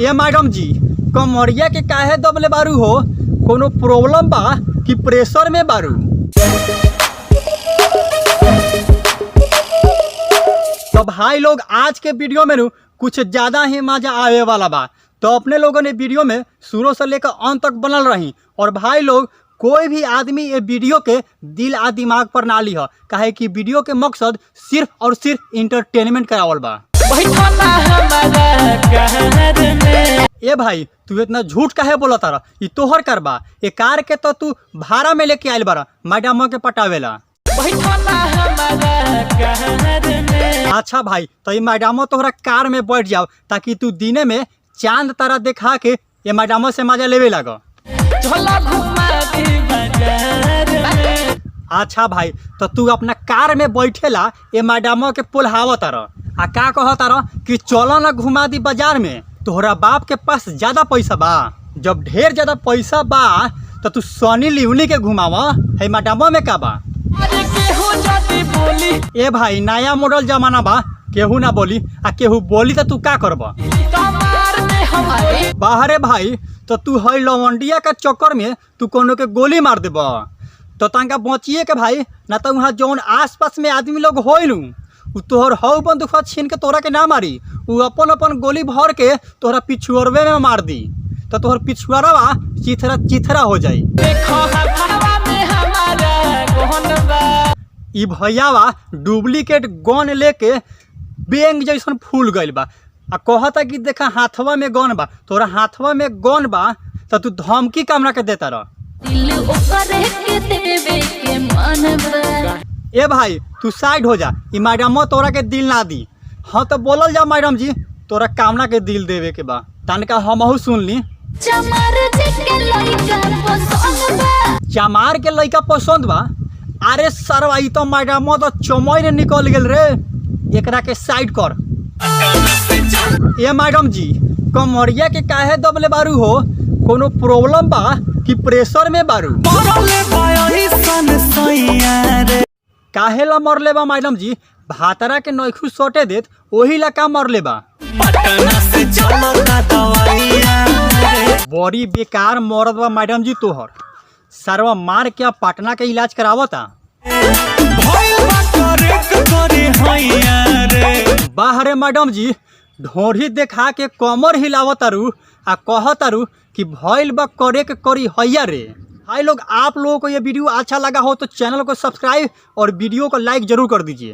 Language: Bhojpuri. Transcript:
ए मैडम जी, कमरिया के काहे दबले बारू हो? कोनो प्रॉब्लम बा कि प्रेशर में बारू? तो भाई लोग आज के वीडियो में कुछ ज़्यादा ही मजा आवे वाला बा, तो अपने लोगों ने वीडियो में शुरू से लेकर अंत तक बनल रही। और भाई लोग कोई भी आदमी ये वीडियो के दिल आ दिमाग पर ना ली हो, काहे कि वीडियो के मकसद सिर्फ और सिर्फ इंटरटेनमेंट करावल बा। ए भाई, तू इतना झूठ काहे बोला तारा? ये तोहर कर बा, ये कार के तो तू भाड़ा में लेके आयल बारा मैडम के पटावेला। अच्छा भाई, तो ये मैडमो तोहरा कार में बैठ जाओ ताकि तू दिने में चांद तारा देखा के ये मैडमो से मजा लेवे लगो। अच्छा भाई, तो तू अपना कार में बैठेला ये मैडमो के पुलहाव तारा आ का कह तारा कि चलो ना घुमा दी बाजार में। तोहरा बाप के पास ज्यादा पैसा बा? जब ढेर ज्यादा पैसा बा तो तू सनी लियोनी के घुमावा, है मैडमो में का बा? ए भाई, नया मॉडल जमाना बा, केहू ना बोली आ केहू बोली तो तू का करबा? बाहरे भाई, तो तू है लवंडिया का चक्कर में तू कोनो के गोली मार देबा तो तंका बचिए के भाई, ना तो वहाँ जौन आस पास में आदमी लोग होइलू उ तोहर हौ बंदूक छीन के तोरा के ना मारी, उ अपन अपन गोली भर के तोहरा पिछुअरवे में मार दी तो तोहर पिछुअरवा चिथरा चिथरा हो जाई। ई भैयावा डुप्लीकेट गन लेके बेंग जैसन फूल गइल बा आ कहता कि देखा हाथवा में गन बा। तोरा हाथवा में गन बा तो तू धमकी कामना के देता रह। ए भाई, तू साइड हो जा, ई मैडमो तोरा के दिल ना दी। हाँ तो बोलल जा मैडम जी, तोरा कामना के दिल देवे के बा, तनका हमहू सुन ली। चमार के लइका पसंद बा? अरे सरवा, ई तो मैडमो तो चमोई निकल गेल रे, एकरा के साइड कर। ए मैडम जी, कमरिया के काहे दबले बारू हो? कोनो प्रॉब्लम बा कि प्रेशर में बारू? काहे ला मरले बा मैडम जी? भातरा के नैखू सोटे देत ओही ला का मरले बा? बड़ी बेकार मरद बा मैडम जी तोहर। सरवा मार के पटना के इलाज करावता। बाहरे मैडम जी, ढोरी देखा के कमर हिलावतारू आ कहतारू कि भइल बा करे के करी हैया रे। भाई लोग, आप लोगों को ये वीडियो अच्छा लगा हो तो चैनल को सब्सक्राइब और वीडियो को लाइक जरूर कर दीजिए।